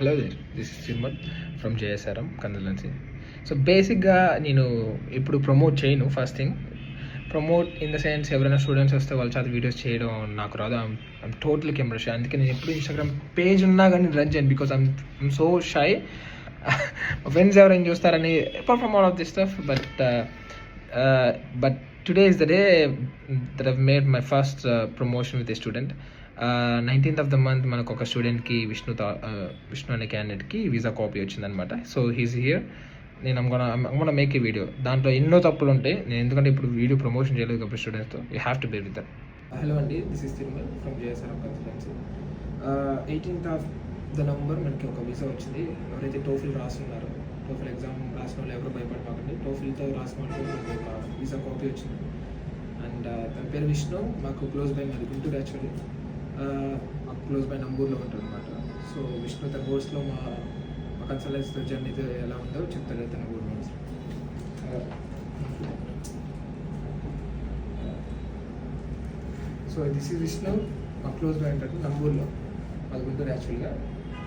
Hello there, this is Chinmal from JSRM consultancy. So బేసిక్గా నేను ఇప్పుడు ప్రమోట్ చేయను. First thing, promote in the sense ఎవరైనా స్టూడెంట్స్ వస్తే వాళ్ళ చేత వీడియోస్ చేయడం నాకు రాదు. I'm totally camera shy. అందుకే నేను ఎప్పుడు ఇన్స్టాగ్రామ్ పేజ్ ఉన్నా కానీ రన్ చేయను, బికాస్ ఐమ్ సో షై. మా ఫ్రెండ్స్ ఎవరైనా చూస్తారని apart from all of this stuff. But today is the day that I've made my first promotion with a student. 19th of the month మనకు ఒక స్టూడెంట్కి విష్ణు అనే క్యాండిడేట్కి వీసా కాపీ వచ్చిందనమాట. So he's here. నేను అమ్మ మేక్ ఏ వీడియో. దాంట్లో ఎన్నో తప్పులు ఉంటాయి. నేను ఎందుకంటే ఇప్పుడు వీడియో ప్రమోషన్ చేయలేదు కాబట్టి స్టూడెంట్స్తో you have to bear with that. Hello అండి, this is Tirumal from JSRM consultancy. 18th of the November మనకి ఒక వీసా వచ్చింది. ఎవరైతే టోఫిల్ రాస్తున్నారో, టోఫిల్ ఎగ్జామ్ రాసిన వాళ్ళు ఎవరు భయపడమాకండి. టోఫిల్తో రాసిన వాళ్ళు ఒక వీసా కాపీ వచ్చింది. అండ్ తన పేరు విష్ణు. మాకు క్లోజ్ బై మాది గుంటూరు. యాక్చువల్లీ మాకు క్లోజ్ బై నంబూర్లో ఉంటుంది అనమాట. సో విష్ణు తన కోర్స్లో మా కన్సల్టెన్సీ జర్నీ ఎలా ఉందో చెప్తాడు తన words. So this is Vishnu, మా క్లోజ్ బై ఉంటాడు నంబూర్లో, మాది గుంటూరు. యాక్చువల్గా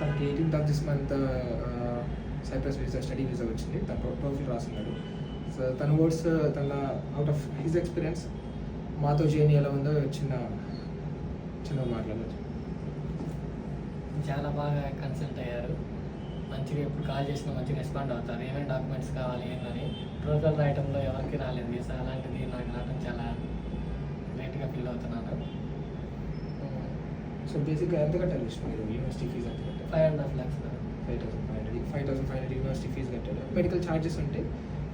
తనకి 18th of this month Cyprus visa, study visa వచ్చింది. తన టోఫిల్ రాస్తున్నాడు. సో తన వర్డ్స్, తన అవుట్ ఆఫ్ హిజ్ ఎక్స్పీరియన్స్ మాతో జర్నీ ఎలా ఉందో చిన్న మాట్లాడచ్చు. చాలా బాగా కన్సల్ట్ అయ్యారు. మంచిగా ఎప్పుడు కాల్ చేసినా మంచిగా రెస్పాండ్ అవుతారు. ఏమేమి డాక్యుమెంట్స్ కావాలి ఏంటని ప్రొఫైల్ రాయటంలో ఎవరికి రాలేదు వీసా, అలాంటిది నాకు రావడం చాలా గ్రేట్గా ఫీల్ అవుతున్నాను. సో బేసిక్గా ఎంత కట్టాలి మీరు యూనివర్సిటీ ఫీజు? ఎంత కట్టారు? 5.5 lakhs. 5,500 యూనివర్సిటీ ఫీజు కట్టాడు. మెడికల్ ఛార్జెస్ ఉంటాయి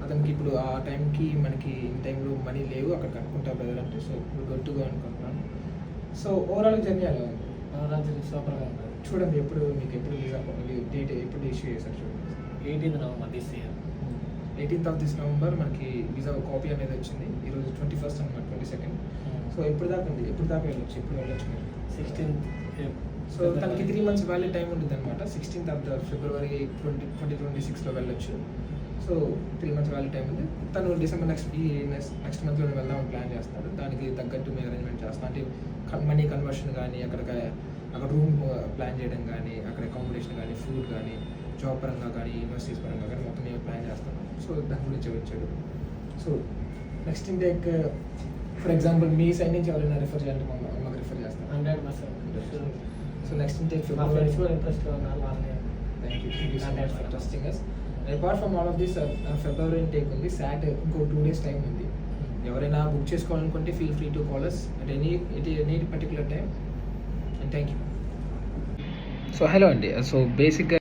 అతనికి. ఇప్పుడు ఆ టైంకి మనకి ఇన్ టైంలో మనీ లేవు, అక్కడ కట్టుకుంటా బ్రదర్ అంటే. సో ఇప్పుడు గట్టుగా అనుకుంటున్నాను. సో ఓవరాల్ జర్నీ ఎలా ఉంది? ఓవరాల్ జర్నీ సూపర్గా ఉంది. చూడండి, మీకు ఎప్పుడు వీసా డేట్ ఎప్పుడు ఇష్యూ చేశారు చూడండి. 18th November this year. 18th of this November మనకి వీసా కాపీ అనేది వచ్చింది. ఈరోజు 21st అనమాట, 22nd. సో ఎప్పుడు దాకా వెళ్ళొచ్చు? ఎప్పుడు వెళ్ళొచ్చు మీరు? 16th. సో తనకి 3 months వ్యాలిడ్ టైం ఉంటుంది అనమాట. 16th of February 2026లో వెళ్ళొచ్చు. సో 3 months వ్యాలిడ్ టైం ఉంది. తను డిసెంబర్ నెక్స్ట్ మంత్లో వెళ్దామని ప్లాన్ చేస్తాడు. దానికి తగ్గట్టు మేము అరేంజ్మెంట్ చేస్తాం. అంటే మనీ కన్వర్షన్ కానీ, అక్కడ రూమ్ ప్లాన్ చేయడం కానీ, అక్కడ అకామిడేషన్ కానీ, ఫుడ్ కానీ, జాబ్ పరంగా కానీ, యూనివర్సిటీస్ పరంగా కానీ మొత్తం మేము ప్లాన్ చేస్తాం. సో దాని గురించి వచ్చాడు. So next intake for example me side నుంచి ఎవరైనా రిఫర్ చేయాలంటే మాకు రిఫర్ చేస్తాం 100%. సో నెక్స్ట్ ఇంటేక్ మా ఫ్రెండ్స్ కూడా ఇంట్రెస్ట్గా ఉన్నారు. వాళ్ళని thank you so much for trusting us. Apart from all of this, February intake ఉంది. సాట్ ఇంకో 2 days టైం ఉంది. ఎవరైనా బుక్ చేసుకోవాలనుకుంటే feel free to call us at any particular time. And thank you. So hello అండి. So బేసిక్గా